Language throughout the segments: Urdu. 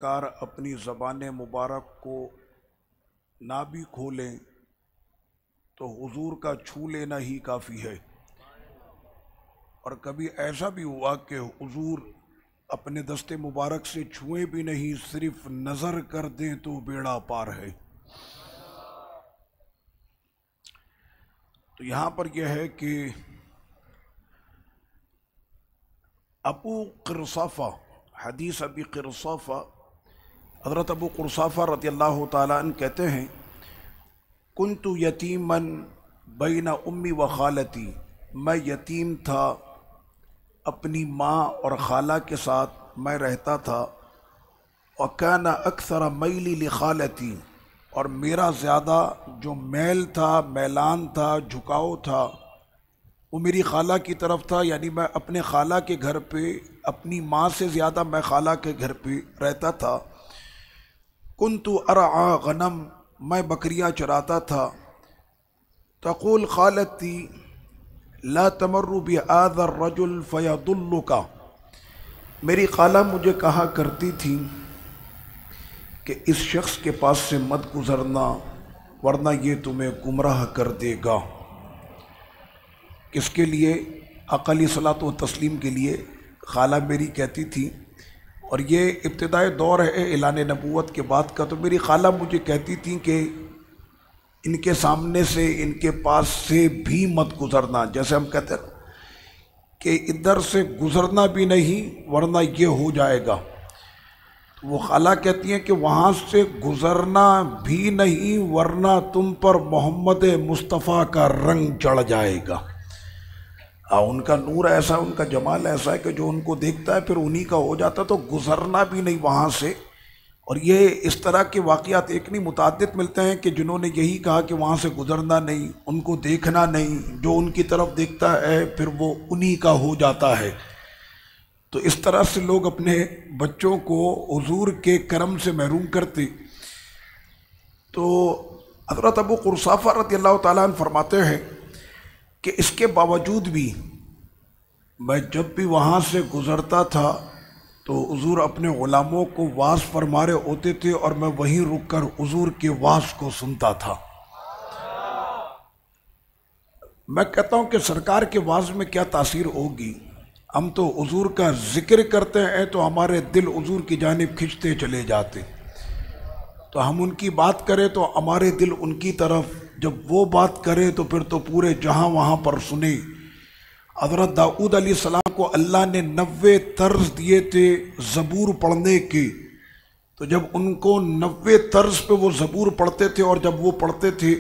کار اپنی زبان مبارک کو نہ بھی کھولیں تو حضور کا چھو لینا ہی کافی ہے۔ اور کبھی ایسا بھی ہوا کہ حضور اپنے دست مبارک سے چھوئیں بھی نہیں، صرف نظر کر دیں تو بیڑا پار ہے۔ تو یہاں پر یہ ہے کہ ابو قرصافہ، حدیث ابی قرصافہ، حضرت ابو قرصافہ رضی اللہ تعالیٰ عنہ کہتے ہیں کنت یتیماً بین امی و خالتی، میں یتیم تھا، اپنی ماں اور خالہ کے ساتھ میں رہتا تھا۔ وکان اکثر میلی لخالتی، اور میرا زیادہ جو میل تھا، میلان تھا، جھکاؤ تھا، وہ میری خالہ کی طرف تھا، یعنی میں اپنے خالہ کے گھر پہ اپنی ماں سے زیادہ میں خالہ کے گھر پہ رہتا تھا۔ کنت ارعى غنم، میں بکریاں چراتا تھا۔ تقول خالتی لا تمر بهذا الرجل فيضلك، میری خالہ مجھے کہا کرتی تھی کہ اس شخص کے پاس سے مت گزرنا ورنہ یہ تمہیں گمراہ کر دے گا۔ کس کے لیے؟ اقلی صلاۃ و تسلیم کے لیے خالہ میری کہتی تھی، اور یہ ابتدائی دور ہے اعلان نبوت کے بعد کا۔ تو میری خالہ مجھے کہتی تھی کہ ان کے سامنے سے، ان کے پاس سے بھی مت گزرنا، جیسے ہم کہتے ہیں کہ ادھر سے گزرنا بھی نہیں ورنہ یہ ہو جائے گا۔ وہ خالہ کہتی ہیں کہ وہاں سے گزرنا بھی نہیں ورنہ تم پر محمد مصطفیٰ کا رنگ چڑھ جائے گا۔ ان کا نور ایسا، ان کا جمال ایسا ہے کہ جو ان کو دیکھتا ہے پھر انہی کا ہو جاتا، تو گزرنا بھی نہیں وہاں سے۔ اور یہ اس طرح کے واقعات ایک نہیں متعدد ملتے ہیں کہ جنہوں نے یہی کہا کہ وہاں سے گزرنا نہیں، ان کو دیکھنا نہیں، جو ان کی طرف دیکھتا ہے پھر وہ انہی کا ہو جاتا ہے۔ تو اس طرح سے لوگ اپنے بچوں کو حضور کے کرم سے محروم کرتے۔ تو حضرت ابو قرصافہ رضی اللہ تعالیٰ عنہ فرماتے ہیں کہ اس کے باوجود بھی میں جب بھی وہاں سے گزرتا تھا تو حضور اپنے غلاموں کو واعظ فرما رہے ہوتے تھے اور میں وہیں رک کر حضور کے واعظ کو سنتا تھا۔ میں کہتا ہوں کہ سرکار کے واعظ میں کیا تاثیر ہوگی؟ ہم تو حضور کا ذکر کرتے ہیں تو ہمارے دل حضور کی جانب کھنچتے چلے جاتے، تو ہم ان کی بات کریں تو ہمارے دل ان کی طرف، جب وہ بات کرے تو پھر تو پورے جہاں وہاں پر سنے۔ حضرت داؤد علیہ السلام کو اللہ نے 90 طرز دیے تھے زبور پڑھنے کے، تو جب ان کو 90 طرز پہ وہ زبور پڑھتے تھے اور جب وہ پڑھتے تھے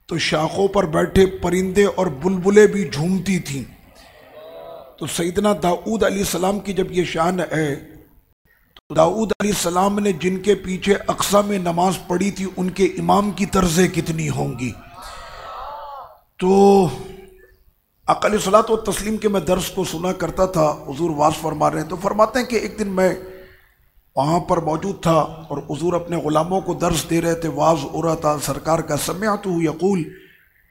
تو شاخوں پر بیٹھے پرندے اور بلبلیں بھی جھومتی تھیں۔ تو سیدنا داؤد علیہ السلام کی جب یہ شان ہے، تو داؤد علیہ السلام نے جن کے پیچھے اقصیٰ میں نماز پڑھی تھی ان کے امام کی طرزیں کتنی ہوں گی۔ تو اقلی صلاۃ و تسلیم کے میں درس کو سنا کرتا تھا، حضور واعظ فرما رہے ہیں تو فرماتے ہیں کہ ایک دن میں وہاں پر موجود تھا اور حضور اپنے غلاموں کو درس دے رہے تھے، واعظ ہو رہا تھا۔ سرکار کا سمعتہ یقول،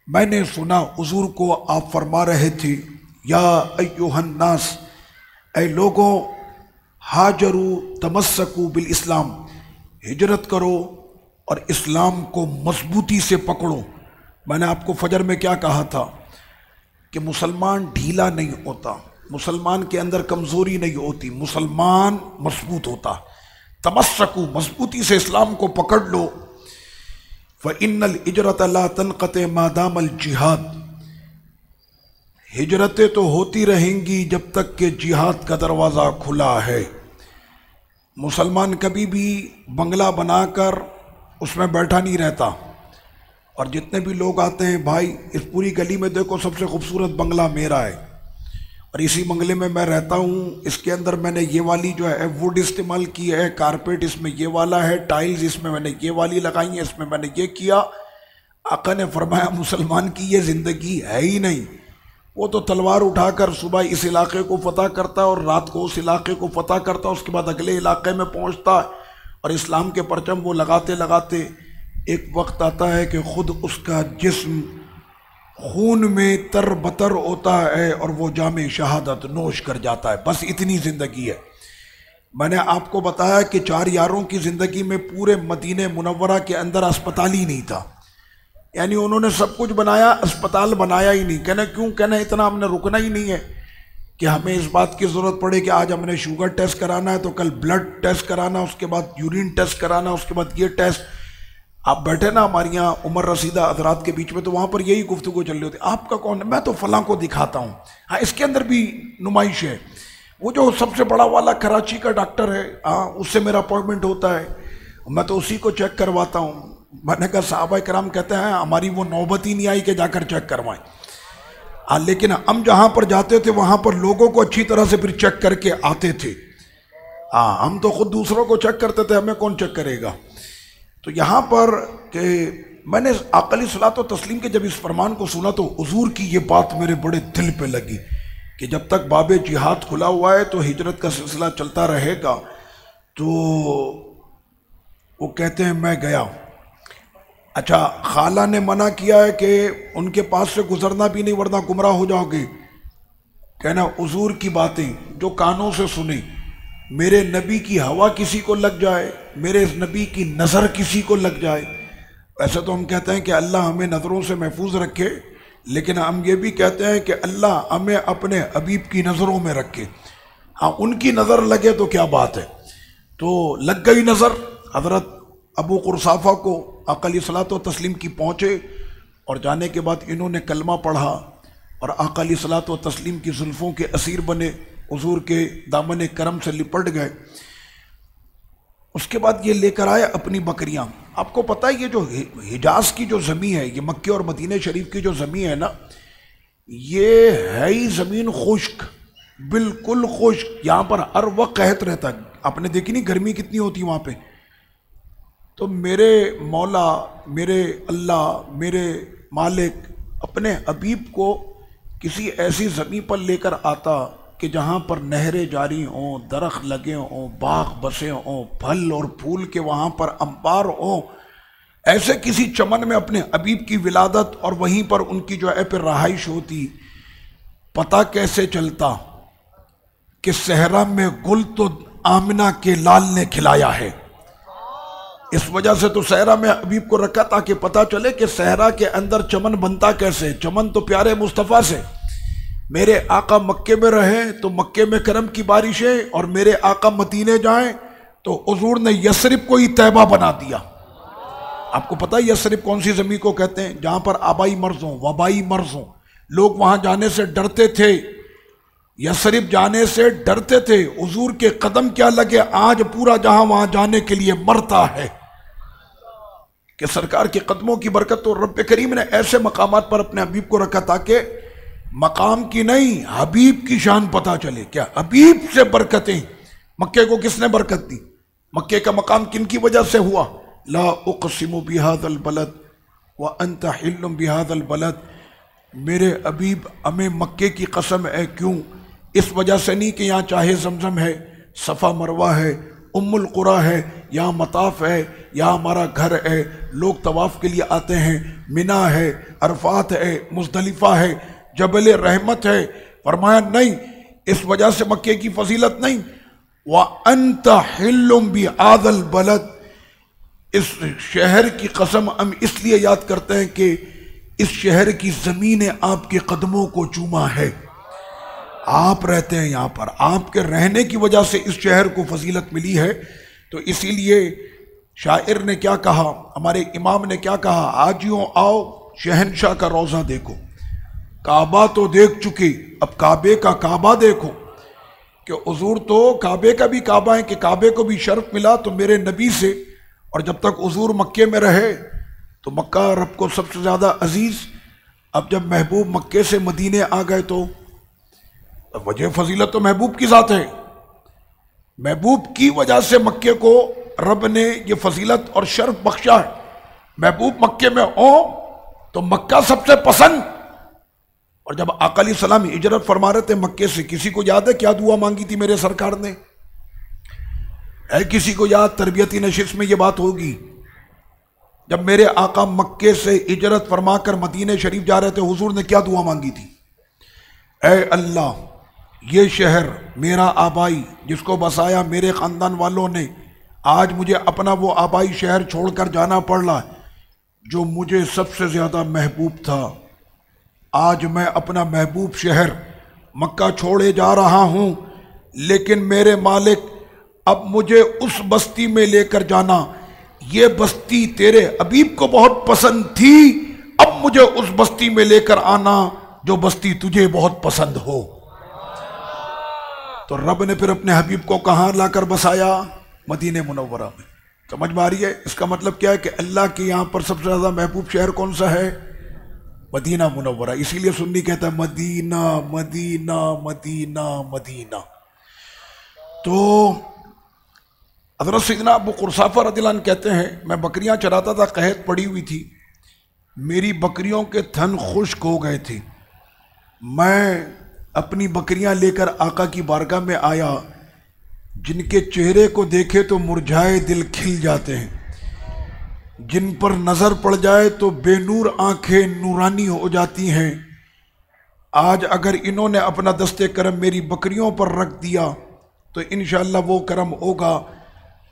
میں نے سنا حضور کو آپ فرما رہے تھے، یا ایھا الناس، اے لوگوں، ہاجروا تمسکوا بالاسلام، ہجرت کرو اور اسلام کو مضبوطی سے پکڑو۔ میں نے آپ کو فجر میں کیا کہا تھا کہ مسلمان ڈھیلا نہیں ہوتا، مسلمان کے اندر کمزوری نہیں ہوتی، مسلمان مضبوط ہوتا۔ تمسکوا، مضبوطی سے اسلام کو پکڑ لو۔ فإن الہجرۃ لا تنقطع ما دام الجہاد، ہجرتیں تو ہوتی رہیں گی جب تک کہ جہاد کا دروازہ کھلا ہے۔ مسلمان کبھی بھی بنگلہ بنا کر اس میں بیٹھا نہیں رہتا، اور جتنے بھی لوگ آتے ہیں، بھائی اس پوری گلی میں دیکھو سب سے خوبصورت بنگلہ میرا ہے، اور اسی بنگلے میں میں رہتا ہوں، اس کے اندر میں نے یہ والی جو ہے ووڈ استعمال کی ہے، کارپیٹ اس میں یہ والا ہے، ٹائلز اس میں نے یہ والی لگائی ہیں، اس میں نے یہ کیا۔ آقا نے فرمایا مسلمان کی یہ زندگی ہے ہی نہیں، وہ تو تلوار اٹھا کر صبح اس علاقے کو فتح کرتا ہے اور رات کو اس علاقے کو فتح کرتا ہے، اس کے بعد اگلے علاقے میں پہنچتا ہے، اور اسلام کے پرچم وہ لگاتے لگاتے ایک وقت آتا ہے کہ خود اس کا جسم خون میں تر بتر ہوتا ہے اور وہ جام شہادت نوش کر جاتا ہے۔ بس اتنی زندگی ہے۔ میں نے آپ کو بتایا کہ 4 یاروں کی زندگی میں پورے مدینہ منورہ کے اندر اسپتال ہی نہیں تھا، یعنی انہوں نے سب کچھ بنایا، اسپتال بنایا ہی نہیں۔ کہنا کیوں؟ کہنا اتنا ہم نے رکنا ہی نہیں ہے کہ ہمیں اس بات کی ضرورت پڑے کہ آج ہم نے شوگر ٹیسٹ کرانا ہے تو کل بلڈ ٹیسٹ کرانا، اس کے بعد یورین ٹیسٹ کرانا، اس کے بعد یہ ٹیسٹ۔ آپ بیٹھے نا ہماری یہاں عمر رسیدہ حضرات کے بیچ میں، تو وہاں پر یہی گفتگو چل رہی ہوتی، آپ کا کون ہے؟ میں تو فلاں کو دکھاتا ہوں۔ ہاں، اس کے اندر بھی نمائش ہے۔ وہ جو سب سے بڑا والا کراچی کا ڈاکٹر ہے، ہاں، اس سے میرا اپوائنٹمنٹ ہوتا ہے، میں تو اسی کو چیک کرواتا ہوں۔ میں نے کہا صحابہ کرام کہتے ہیں ہماری وہ نوبت ہی نہیں آئی کہ جا کر چیک کروائیں، لیکن ہم جہاں پر جاتے تھے وہاں پر لوگوں کو اچھی طرح سے پھر چیک کر کے آتے تھے۔ ہم تو خود دوسروں کو چیک کرتے تھے، ہمیں کون چیک کرے گا؟ تو یہاں پر کہ میں نے آقا علیہ الصلوۃ والتسلیم کے جب اس فرمان کو سنا تو حضور کی یہ بات میرے بڑے دل پہ لگی کہ جب تک باب جہاد کھلا ہوا ہے تو ہجرت کا سلسلہ چلتا رہے گا۔ تو وہ کہتے ہیں میں گیا، اچھا خالہ نے منع کیا ہے کہ ان کے پاس سے گزرنا بھی نہیں ورنہ گمراہ ہو جاؤ گے۔ کہنا حضور کی باتیں جو کانوں سے سنیں، میرے نبی کی ہوا کسی کو لگ جائے، میرے نبی کی نظر کسی کو لگ جائے۔ ویسے تو ہم کہتے ہیں کہ اللہ ہمیں نظروں سے محفوظ رکھے، لیکن ہم یہ بھی کہتے ہیں کہ اللہ ہمیں اپنے حبیب کی نظروں میں رکھے۔ ہاں، ان کی نظر لگے تو کیا بات ہے۔ تو لگ گئی نظر حضرت ابو قرصافہ کو، آقا علیہ الصلوۃ والتسلیم کی پہنچے، اور جانے کے بعد انہوں نے کلمہ پڑھا اور آقا علیہ الصلوۃ والتسلیم کی زلفوں کے اسیر بنے، حضور کے دامن کرم سے لپٹ گئے۔ اس کے بعد یہ لے کر آئے اپنی بکریاں۔ آپ کو پتہ ہے یہ جو حجاز کی جو زمین ہے، یہ مکہ اور مدینہ شریف کی جو زمین ہے نا، یہ ہے ہی زمین خشک، بالکل خشک، یہاں پر ہر وقت قحط رہتا ہے۔ آپ نے دیکھی نہیں گرمی کتنی ہوتی وہاں پہ؟ تو میرے مولا، میرے اللہ، میرے مالک اپنے حبیب کو کسی ایسی زمین پر لے کر آتا کہ جہاں پر نہریں جاری ہوں، درخت لگے ہوں، باغ بسے ہوں، پھل اور پھول کے وہاں پر انبار ہوں، ایسے کسی چمن میں اپنے حبیب کی ولادت اور وہیں پر ان کی جو ہے پھر رہائش ہوتی۔ پتہ کیسے چلتا کہ صحرا میں گل تو آمنہ کے لال نے کھلایا ہے۔ اس وجہ سے تو صحرا میں حبیب کو رکھا تاکہ پتہ چلے کہ صحرا کے اندر چمن بنتا کیسے۔ چمن تو پیارے مصطفیٰ سے۔ میرے آقا مکے میں رہے تو مکے میں کرم کی بارشیں، اور میرے آقا مدینے جائیں تو حضور نے یثرب کو ہی طیبہ بنا دیا۔ آپ کو پتہ ہے یثرب کون سی زمین کو کہتے ہیں؟ جہاں پر آبائی مرض ہوں، وبائی مرض ہوں، لوگ وہاں جانے سے ڈرتے تھے، یثرب جانے سے ڈرتے تھے۔ حضور کے قدم کیا لگے، آج پورا جہاں وہاں جانے کے لیے مرتا ہے کہ سرکار کے قدموں کی برکت۔ تو رب کریم نے ایسے مقامات پر اپنے حبیب کو رکھا تاکہ مقام کی نہیں، حبیب کی شان پتہ چلے۔ کیا حبیب سے برکتیں؟ مکے کو کس نے برکت دی؟ مکے کا مقام کن کی وجہ سے ہوا؟ لا اقسم بہذا البلد وانت حل بہذا البلد۔ میرے حبیب ہمیں مکے کی قسم ہے، کیوں؟ اس وجہ سے نہیں کہ یہاں چاہے زمزم ہے، صفا مروہ ہے، ام القریٰ ہے، یہاں مطاف ہے، یہاں ہمارا گھر ہے، لوگ طواف کے لیے آتے ہیں، منا ہے، عرفات ہے، مزدلفہ ہے، جبل رحمت ہے۔ فرمایا نہیں، اس وجہ سے مکے کی فضیلت نہیں۔ وَأَنْتَ حِلٌّ بِهَذَا الْبَلَدِ، اس شہر کی قسم ہم اس لیے یاد کرتے ہیں کہ اس شہر کی زمین آپ کے قدموں کو چوما ہے۔ آپ رہتے ہیں یہاں پر، آپ کے رہنے کی وجہ سے اس شہر کو فضیلت ملی ہے۔ تو اسی لیے شاعر نے کیا کہا، ہمارے امام نے کیا کہا، آجیوں آؤ شہنشاہ کا روضہ دیکھو، کعبہ تو دیکھ چکی اب کعبے کا کعبہ دیکھو۔ کہ حضور تو کعبے کا بھی کعبہ ہے، کہ کعبے کو بھی شرف ملا تو میرے نبی سے، اور جب تک حضور مکے میں رہے تو مکہ رب کو سب سے زیادہ عزیز۔ اب جب محبوب مکے سے مدینے آ گئے تو وجہ فضیلت تو محبوب کی ذات ہے، محبوب کی وجہ سے مکے کو رب نے یہ فضیلت اور شرف بخشا ہے۔ محبوب مکے میں ہو تو مکہ سب سے پسند۔ اور جب آقا علیہ السلام ہجرت فرما رہے تھے مکے سے، کسی کو یاد ہے کیا دعا مانگی تھی میرے سرکار نے؟ ہے کسی کو یاد؟ تربیتی نشست میں یہ بات ہوگی۔ جب میرے آقا مکے سے ہجرت فرما کر مدینہ شریف جا رہے تھے، حضور نے کیا دعا مانگی تھی؟ اے اللہ یہ شہر میرا آبائی جس کو بسایا میرے خاندان والوں نے، آج مجھے اپنا وہ آبائی شہر چھوڑ کر جانا پڑ رہا ہے جو مجھے سب سے زیادہ محبوب تھا۔ آج میں اپنا محبوب شہر مکہ چھوڑے جا رہا ہوں، لیکن میرے مالک اب مجھے اس بستی میں لے کر جانا، یہ بستی تیرے حبیب کو بہت پسند تھی، اب مجھے اس بستی میں لے کر آنا جو بستی تجھے بہت پسند ہو۔ تو رب نے پھر اپنے حبیب کو کہاں لا کر بسایا؟ مدینہ منورہ میں۔ سمجھ میں آ رہی ہے؟ اس کا مطلب کیا ہے کہ اللہ کے یہاں پر سب سے زیادہ محبوب شہر کون سا ہے؟ مدینہ منورہ۔ اسی لیے سنی کہتا ہے مدینہ مدینہ مدینہ مدینہ۔ تو حضرت سیدنا ابو قرصافہ رضی اللہ عنہ کہتے ہیں میں بکریاں چراتا تھا، قحط پڑی ہوئی تھی، میری بکریوں کے تھن خشک ہو گئے تھے، میں اپنی بکریاں لے کر آقا کی بارگاہ میں آیا، جن کے چہرے کو دیکھے تو مرجھائے دل کھل جاتے ہیں، جن پر نظر پڑ جائے تو بے نور آنکھیں نورانی ہو جاتی ہیں۔ آج اگر انہوں نے اپنا دست کرم میری بکریوں پر رکھ دیا تو انشاءاللہ وہ کرم ہوگا۔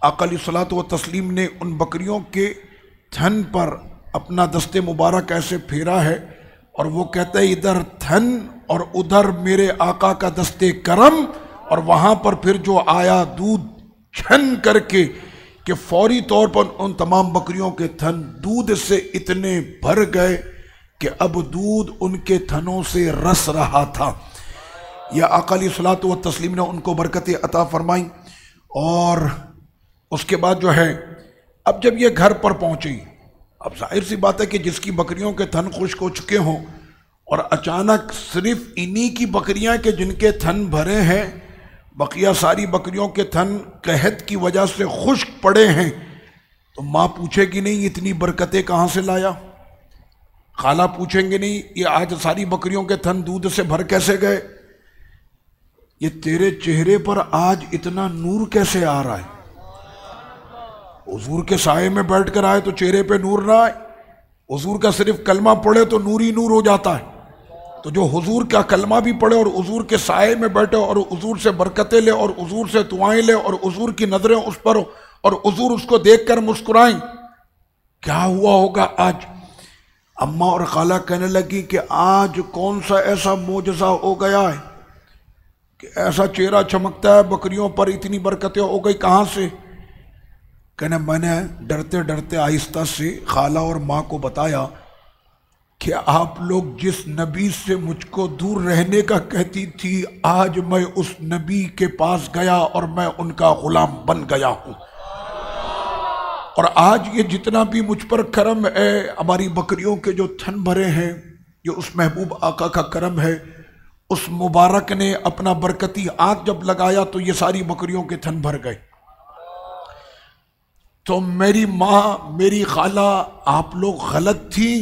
آقا علیہ الصلوۃ والتسلیم نے ان بکریوں کے تھن پر اپنا دست مبارک ایسے پھیرا ہے اور وہ کہتا ہے ادھر تھن اور ادھر میرے آقا کا دست کرم، اور وہاں پر پھر جو آیا دودھ چھن کر کے کہ فوری طور پر ان تمام بکریوں کے تھن دودھ سے اتنے بھر گئے کہ اب دودھ ان کے تھنوں سے رس رہا تھا۔ یا آقا علیہ الصلوۃ والتسلیم نے ان کو برکتیں عطا فرمائیں۔ اور اس کے بعد جو ہے اب جب یہ گھر پر پہنچی، اب ظاہر سی بات ہے کہ جس کی بکریوں کے تھن خشک ہو چکے ہوں اور اچانک صرف انہی کی بکریاں کے جن کے تھن بھرے ہیں، بقیہ ساری بکریوں کے تھن قحط کی وجہ سے خشک پڑے ہیں، تو ماں پوچھے گی نہیں اتنی برکتیں کہاں سے لایا؟ خالہ پوچھیں گے نہیں یہ آج ساری بکریوں کے تھن دودھ سے بھر کیسے گئے؟ یہ تیرے چہرے پر آج اتنا نور کیسے آ رہا ہے؟ حضور کے سائے میں بیٹھ کر آئے تو چہرے پہ نور نہ آئے؟ حضور کا صرف کلمہ پڑھے تو نور ہی نور ہو جاتا ہے۔ تو جو حضور کا کلمہ بھی پڑھے اور حضور کے سائے میں بیٹھے اور حضور سے برکتیں لے اور حضور سے دعائیں لے اور حضور کی نظریں اس پر ہو اور حضور اس کو دیکھ کر مسکرائیں، کیا ہوا ہوگا آج؟ اماں اور خالہ کہنے لگی کہ آج کون سا ایسا معجزہ ہو گیا ہے کہ ایسا چہرہ چمکتا ہے، بکریوں پر اتنی برکتیں ہو گئی، کہاں سے؟ کہنے میں نے ڈرتے ڈرتے آہستہ سے خالہ اور ماں کو بتایا کہ آپ لوگ جس نبی سے مجھ کو دور رہنے کا کہتی تھی، آج میں اس نبی کے پاس گیا اور میں ان کا غلام بن گیا ہوں، اور آج یہ جتنا بھی مجھ پر کرم ہے، ہماری بکریوں کے جو تھن بھرے ہیں، یہ اس محبوب آقا کا کرم ہے۔ اس مبارک نے اپنا برکتی آنکھ جب لگایا تو یہ ساری بکریوں کے تھن بھر گئے۔ تو میری ماں، میری خالہ، آپ لوگ غلط تھی،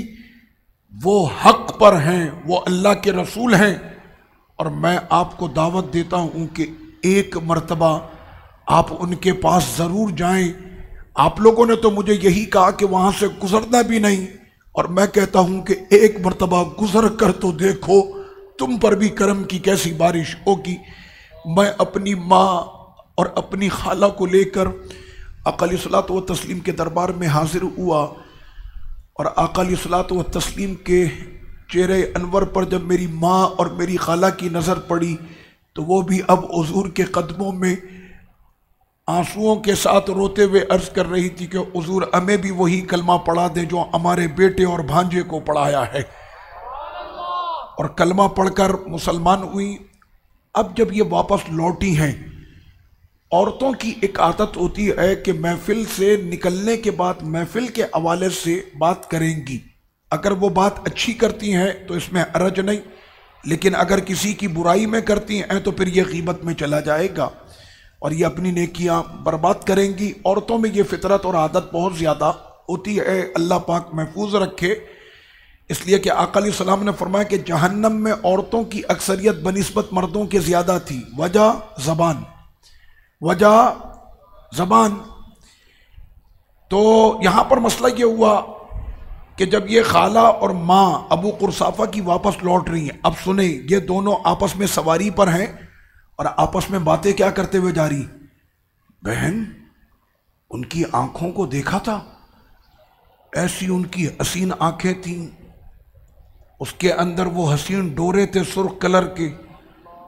وہ حق پر ہیں، وہ اللہ کے رسول ہیں، اور میں آپ کو دعوت دیتا ہوں کہ ایک مرتبہ آپ ان کے پاس ضرور جائیں۔ آپ لوگوں نے تو مجھے یہی کہا کہ وہاں سے گزرنا بھی نہیں، اور میں کہتا ہوں کہ ایک مرتبہ گزر کر تو دیکھو، تم پر بھی کرم کی کیسی بارش ہوگی۔ میں اپنی ماں اور اپنی خالہ کو لے کر آقا علیہ الصلوۃ والتسلیم کے دربار میں حاضر ہوا، اور آقا علیہ الصلوۃ والتسلیم کے چہرے انور پر جب میری ماں اور میری خالہ کی نظر پڑی تو وہ بھی اب حضور کے قدموں میں آنسوؤں کے ساتھ روتے ہوئے عرض کر رہی تھی کہ حضور ہمیں بھی وہی کلمہ پڑھا دے جو ہمارے بیٹے اور بھانجے کو پڑھایا ہے، اور کلمہ پڑھ کر مسلمان ہوئی۔ اب جب یہ واپس لوٹی ہیں، عورتوں کی ایک عادت ہوتی ہے کہ محفل سے نکلنے کے بعد محفل کے حوالے سے بات کریں گی، اگر وہ بات اچھی کرتی ہیں تو اس میں حرج نہیں، لیکن اگر کسی کی برائی میں کرتی ہیں تو پھر یہ غیبت میں چلا جائے گا اور یہ اپنی نیکیاں برباد کریں گی۔ عورتوں میں یہ فطرت اور عادت بہت زیادہ ہوتی ہے، اللہ پاک محفوظ رکھے۔ اس لیے کہ آقا علیہ السلام نے فرمایا کہ جہنم میں عورتوں کی اکثریت بنسبت مردوں کے زیادہ تھی، وجہ زبان۔ تو یہاں پر مسئلہ یہ ہوا کہ جب یہ خالہ اور ماں ابو قرصافہ کی واپس لوٹ رہی ہیں، اب سنیں، یہ دونوں آپس میں سواری پر ہیں اور آپس میں باتیں کیا کرتے ہوئے جاری؟ بہن ان کی آنکھوں کو دیکھا تھا، ایسی ان کی حسین آنکھیں تھیں، اس کے اندر وہ حسین ڈورے تھے سرخ کلر کے،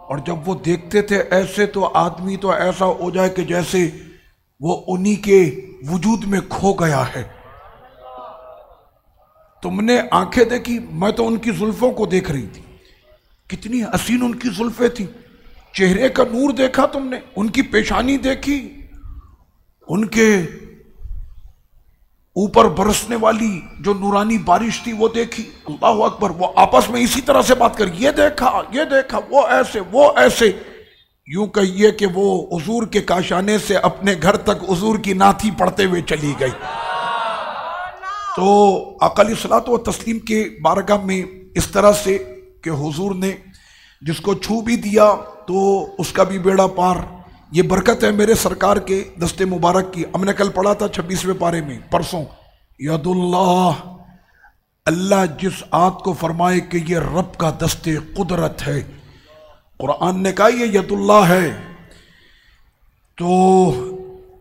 اور جب وہ دیکھتے تھے ایسے تو آدمی تو ایسا ہو جائے کہ جیسے وہ انہی کے وجود میں کھو گیا ہے۔ تم نے آنکھیں دیکھی؟ میں تو ان کی زلفوں کو دیکھ رہی تھی، کتنی حسین ان کی زلفیں تھیں۔ چہرے کا نور دیکھا تم نے؟ ان کی پیشانی دیکھی؟ ان کے اوپر برسنے والی جو نورانی بارش تھی وہ دیکھی؟ اللہ اکبر۔ وہ آپس میں اسی طرح سے بات کر، یہ دیکھا، یہ دیکھا، وہ ایسے، وہ ایسے، یوں کہیے کہ وہ حضور کے کاشانے سے اپنے گھر تک حضور کی نعتیں پڑھتے ہوئے چلی گئی۔ تو آقا علیہ الصلوۃ والتسلیم کے بارگاہ میں اس طرح سے کہ حضور نے جس کو چھو بھی دیا تو اس کا بھی بیڑا پار۔ یہ برکت ہے میرے سرکار کے دست مبارک کی۔ ہم نے کل پڑھا تھا 26ویں پارے میں پرسوں، ید اللہ، اللہ جس آیت کو فرمائے کہ یہ رب کا دست قدرت ہے، قرآن نے کہا یہ ید اللہ ہے، تو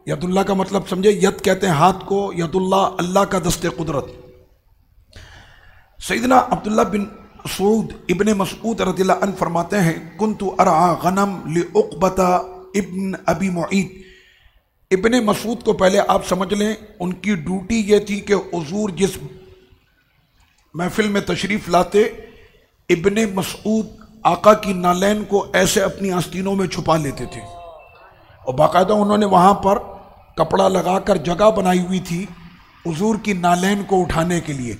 ید اللہ کا مطلب سمجھے، ید کہتے ہیں ہاتھ کو، ید اللہ اللہ کا دست قدرت۔ سیدنا عبداللہ بن مسعود ابن مسعود رضی اللہ عنہ فرماتے ہیں کنت ارعى غنم لعقبۃ ابن ابی معیط۔ ابن مسعود کو پہلے آپ سمجھ لیں، ان کی ڈیوٹی یہ تھی کہ حضور جس محفل میں تشریف لاتے، ابن مسعود آقا کی نالین کو ایسے اپنی آستینوں میں چھپا لیتے تھے، اور باقاعدہ انہوں نے وہاں پر کپڑا لگا کر جگہ بنائی ہوئی تھی حضور کی نالین کو اٹھانے کے لیے۔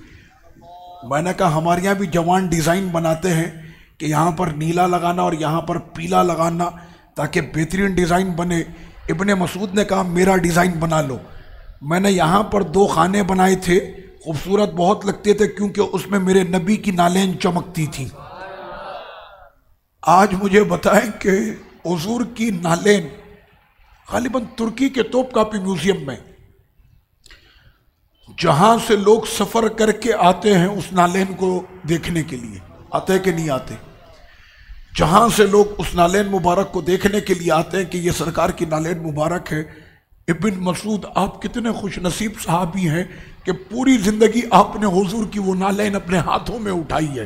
میں نے کہا ہمارے یہاں بھی جوان ڈیزائن بناتے ہیں کہ یہاں پر نیلا لگانا اور یہاں پر پیلا لگانا تاکہ بہترین ڈیزائن بنے۔ ابن مسعود نے کہا میرا ڈیزائن بنا لو۔ میں نے یہاں پر 2 خانے بنائے تھے، خوبصورت بہت لگتے تھے کیونکہ اس میں میرے نبی کی نالین چمکتی تھی۔ آج مجھے بتائیں کہ حضور کی نالین غالباً ترکی کے توپ کاپی میوزیم میں، جہاں سے لوگ سفر کر کے آتے ہیں اس نالین کو دیکھنے کے لیے، آتے کہ نہیں آتے؟ جہاں سے لوگ اس نالین مبارک کو دیکھنے کے لیے آتے ہیں کہ یہ سرکار کی نالین مبارک ہے۔ ابن مسعود آپ کتنے خوش نصیب صحابی ہیں کہ پوری زندگی آپ نے حضور کی وہ نالین اپنے ہاتھوں میں اٹھائی ہے۔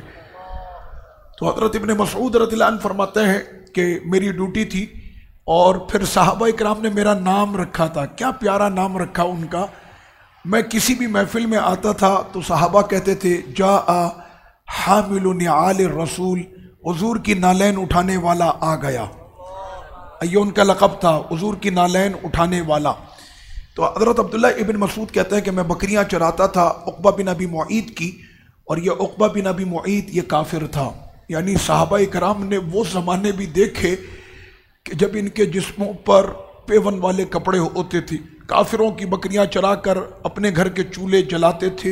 تو حضرت ابن مسعود رضی اللہ عنہ فرماتے ہیں کہ میری ڈیوٹی تھی، اور پھر صحابہ اکرام نے میرا نام رکھا تھا، کیا پیارا نام رکھا ان کا۔ میں کسی بھی محفل میں آتا تھا تو صحابہ کہتے تھے جاء حامل نعال الرسول، حضور کی نالین اٹھانے والا آ گیا۔ یہ ان کا لقب تھا، حضور کی نالین اٹھانے والا۔ تو حضرت عبداللہ ابن مسعود کہتے ہیں کہ میں بکریاں چراتا تھا عقبہ بن ابی معیط کی، اور یہ عقبہ بن ابی معیط یہ کافر تھا۔ یعنی صحابہ کرام نے وہ زمانے بھی دیکھے کہ جب ان کے جسموں پر پیون والے کپڑے ہوتے تھے، کافروں کی بکریاں چرا کر اپنے گھر کے چولہے جلاتے تھے،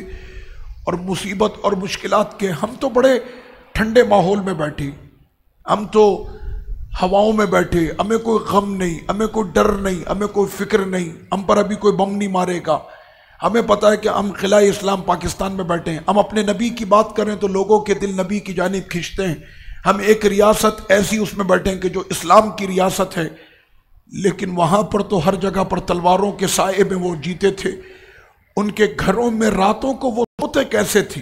اور مصیبت اور مشکلات کے، ہم تو بڑے ٹھنڈے ماحول میں بیٹھے، ہم تو ہواؤں میں بیٹھے، ہمیں کوئی غم نہیں، ہمیں کوئی ڈر نہیں، ہمیں کوئی فکر نہیں، ہم پر ابھی کوئی بم نہیں مارے گا۔ ہمیں پتہ ہے کہ ہم خلاء اسلام پاکستان میں بیٹھے ہیں، ہم اپنے نبی کی بات کریں تو لوگوں کے دل نبی کی جانب کھنچتے ہیں۔ ہم ایک ریاست ایسی اس میں بیٹھے ہیں کہ جو اسلام کی ریاست ہے، لیکن وہاں پر تو ہر جگہ پر تلواروں کے سائے میں وہ جیتے تھے۔ ان کے گھروں میں راتوں کو وہ سوتے کیسے تھے؟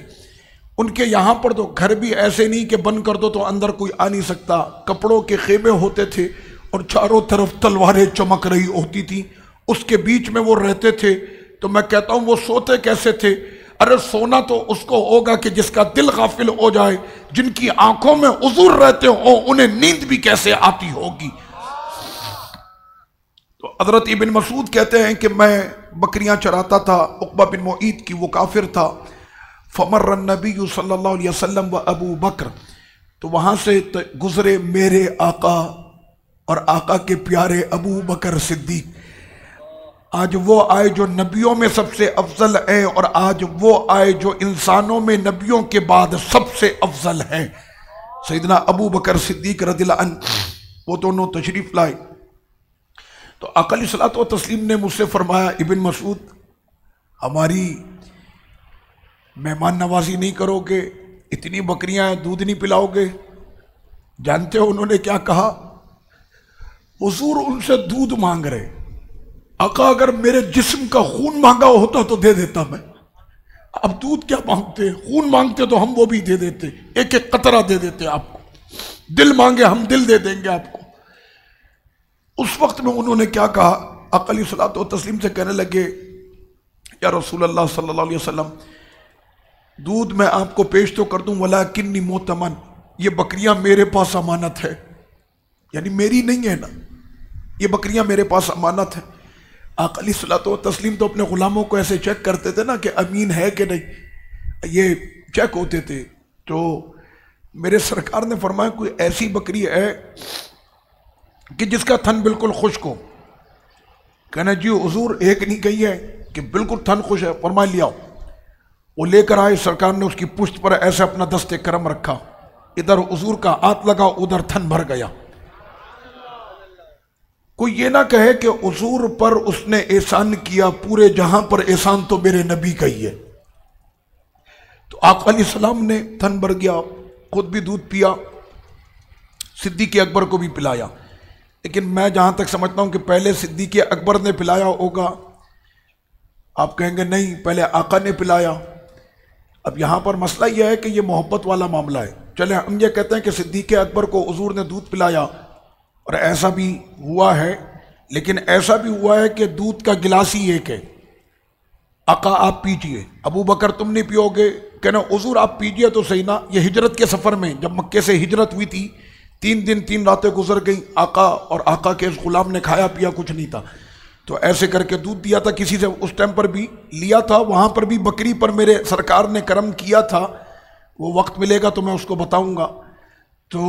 ان کے یہاں پر تو گھر بھی ایسے نہیں کہ بند کر دو تو اندر کوئی آ نہیں سکتا، کپڑوں کے خیمے ہوتے تھے اور چاروں طرف تلواریں چمک رہی ہوتی تھی، اس کے بیچ میں وہ رہتے تھے۔ تو میں کہتا ہوں وہ سوتے کیسے تھے؟ ارے سونا تو اس کو ہوگا کہ جس کا دل غافل ہو جائے، جن کی آنکھوں میں حضور رہتے ہو انہیں نیند بھی کیسے آتی ہوگی۔ تو حضرت ابن مسعود کہتے ہیں کہ میں بکریاں چراتا تھا عقبہ بن معیط کی، وہ کافر تھا۔ فمر النبی صلی اللہ علیہ وسلم و ابو بکر، تو وہاں سے گزرے میرے آقا اور آقا کے پیارے ابو بکر صدیق۔ آج وہ آئے جو نبیوں میں سب سے افضل ہے، اور آج وہ آئے جو انسانوں میں نبیوں کے بعد سب سے افضل ہے، سیدنا ابو بکر صدیق رضی اللہ عنہ۔ وہ دونوں تشریف لائے تو آقا علیہ الصلوۃ والتسلیم نے مجھ سے فرمایا ابن مسعود ہماری مہمان نوازی نہیں کرو گے، اتنی بکریاں دودھ نہیں پلاؤ گے؟ جانتے ہو انہوں نے کیا کہا؟ حضور ان سے دودھ مانگ رہے. آقا اگر میرے جسم کا خون مانگا ہوتا تو دے دیتا میں. اب دودھ کیا مانگتے, خون مانگتے تو ہم وہ بھی دے دیتے, ایک ایک قطرہ دے دیتے آپ کو. دل مانگے ہم دل دے دیں گے آپ کو. اس وقت میں انہوں نے کیا کہا, آقا علیہ الصلوۃ والتسلیم سے کہنے لگے یا رسول اللہ صلی اللہ علیہ وسلم, دودھ میں آپ کو پیش تو کر دوں, ولیکنی مؤتمن, یہ بکریاں میرے پاس امانت ہے, یعنی میری نہیں ہے نا, یہ بکریاں میرے پاس امانت ہے. آقا علیہ الصلوۃ والتسلیم تو اپنے غلاموں کو ایسے چیک کرتے تھے نا کہ امین ہے کہ نہیں, یہ چیک ہوتے تھے. تو میرے سرکار نے فرمایا کوئی ایسی بکری ہے کہ جس کا تھن بالکل خشک ہو. کہنا جی حضور ایک نہیں کہی ہے کہ بالکل تھن خوش ہے, فرمایا لے آؤ. وہ لے کر آئے, سرکار نے اس کی پشت پر ایسے اپنا دست کرم رکھا, ادھر حضور کا ہاتھ لگا, ادھر تھن بھر گیا. کوئی یہ نہ کہے کہ حضور پر اس نے احسان کیا, پورے جہاں پر احسان تو میرے نبی کا ہی ہے. تو آقا علیہ السلام نے تھن بھر گیا, خود بھی دودھ پیا, صدیق اکبر کو بھی پلایا. لیکن میں جہاں تک سمجھتا ہوں کہ پہلے صدیق اکبر نے پلایا ہوگا. آپ کہیں گے نہیں, پہلے آقا نے پلایا. اب یہاں پر مسئلہ یہ ہے کہ یہ محبت والا معاملہ ہے. چلے ہم یہ کہتے ہیں کہ صدیق اکبر کو حضور نے دودھ پلایا, اور ایسا بھی ہوا ہے. لیکن ایسا بھی ہوا ہے کہ دودھ کا گلاس ہی ایک ہے. آقا آپ پیجئے, ابو بکر تم نہیں پیو گے, کہنا حضور آپ پیجئے تو صحیح نا. یہ ہجرت کے سفر میں جب مکے سے ہجرت ہوئی تھی, 3 دن 3 راتیں گزر گئیں, آقا اور آقا کے اس غلام نے کھایا پیا کچھ نہیں تھا, تو ایسے کر کے دودھ دیا تھا. کسی سے اس ٹائم پر بھی لیا تھا, وہاں پر بھی بکری پر میرے سرکار نے کرم کیا تھا. وہ وقت ملے گا تو میں اس کو بتاؤں گا. تو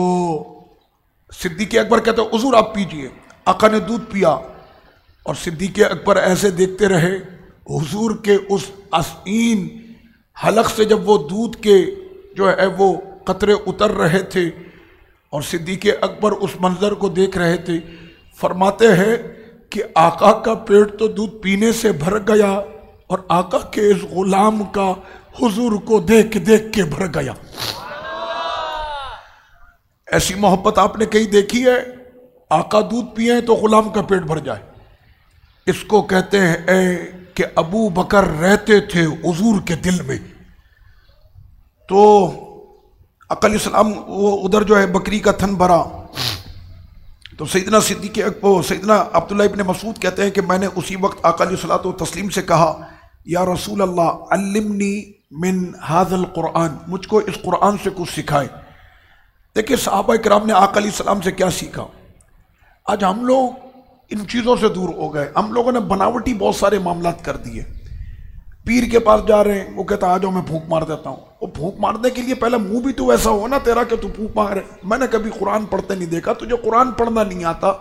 صدیق اکبر کہتے ہیں حضور آپ پیجئے. آقا نے دودھ پیا, اور صدیق اکبر ایسے دیکھتے رہے. حضور کے اس حسین حلق سے جب وہ دودھ کے جو ہے وہ قطرے اتر رہے تھے, اور صدیق اکبر اس منظر کو دیکھ رہے تھے, فرماتے ہیں کہ آقا کا پیٹ تو دودھ پینے سے بھر گیا, اور آقا کے اس غلام کا حضور کو دیکھ دیکھ کے بھر گیا. ایسی محبت آپ نے کہیں دیکھی ہے؟ آقا دودھ پیئے تو غلام کا پیٹ بھر جائے. اس کو کہتے ہیں اے کہ ابو بکر رہتے تھے حضور کے دل میں. تو آقا علیہ السلام وہ ادھر جو ہے بکری کا تھن بھرا, تو سیدنا صدیق اکبر, سیدنا عبداللہ ابن مسعود کہتے ہیں کہ میں نے اسی وقت آقا علیہ الصلوۃ والتسلیم سے کہا یا رسول اللہ علمنی من ھذا القرآن, مجھ کو اس قرآن سے کچھ سکھائیں. دیکھیں صحابہ کرام نے آقا علیہ السلام سے کیا سیکھا. آج ہم لوگ ان چیزوں سے دور ہو گئے. ہم لوگوں نے بناوٹی بہت سارے معاملات کر دیے. پیر کے پاس جا رہے ہیں, وہ کہتا آ جاؤ میں پھونک مار دیتا ہوں. وہ پھونک مارنے کے لیے پہلے منہ بھی تو ایسا ہو نا تیرا کہ تو پھونک مار رہے. میں نے کبھی قرآن پڑھتے نہیں دیکھا, تجھے قرآن پڑھنا نہیں آتا,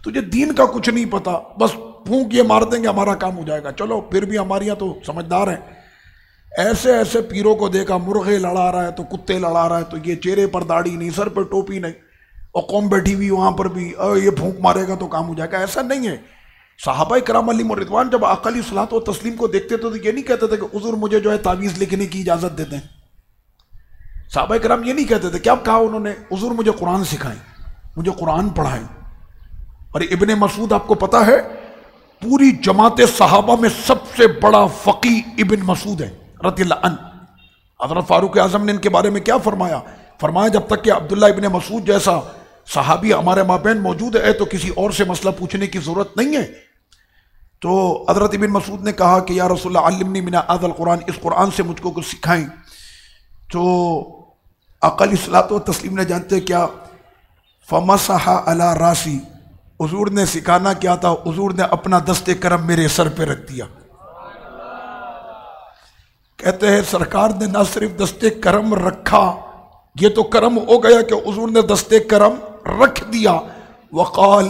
تجھے دین کا کچھ نہیں پتا, بس پھونک یہ مار دیں گے ہمارا کام ہو جائے گا. چلو پھر بھی ہمارے یہاں تو سمجھدار ہیں. ایسے ایسے پیروں کو دیکھا, مرغے لڑا رہا ہے تو کتے لڑا رہا ہے, تو یہ چہرے پر داڑھی نہیں, سر پہ ٹوپی نہیں, اور قوم بیٹھی ہوئی وہاں پر بھی یہ پھونک مارے گا تو کام ہو جائے گا. ایسا نہیں ہے. صحابہ کرام علیہم الرضوان جب آقا علیہ الصلوۃ والتسلیم کو دیکھتے تو یہ نہیں کہتے تھے کہ حضور مجھے جو ہے تعویذ لکھنے کی اجازت دے دیں. صحابہ کرام یہ نہیں کہتے تھے. کیا کہا انہوں نے؟ حضور مجھے قرآن سکھائیں, مجھے قرآن پڑھائیں. اور ابن مسعود آپ کو پتا ہے پوری جماعت صحابہ میں سب سے بڑا فقیہ ابن مسعود ہے رضی اللہ عنہ. حضرت فاروق اعظم نے ان کے بارے میں کیا فرمایا؟ فرمایا جب تک کہ عبداللہ ابن مسعود جیسا صحابی ہمارے مابین موجود ہے تو کسی اور سے مسئلہ پوچھنے کی ضرورت نہیں ہے. تو حضرت ابن مسعود نے کہا کہ یا رسول اللہ علمنی من ھذا القرآن, اس قرآن سے مجھ کو کچھ سکھائیں. تو آقا علیہ الصلوۃ والتسلیم نے جانتے کیا؟ فمسح علی راسی, حضور نے سکھانا کیا تھا؟ حضور نے اپنا دست کرم میرے سر پہ رکھ دیا. کہتے ہیں سرکار نے نہ صرف دست کرم رکھا, یہ تو کرم ہو گیا کہ حضور نے دست کرم رکھ دیا. وقال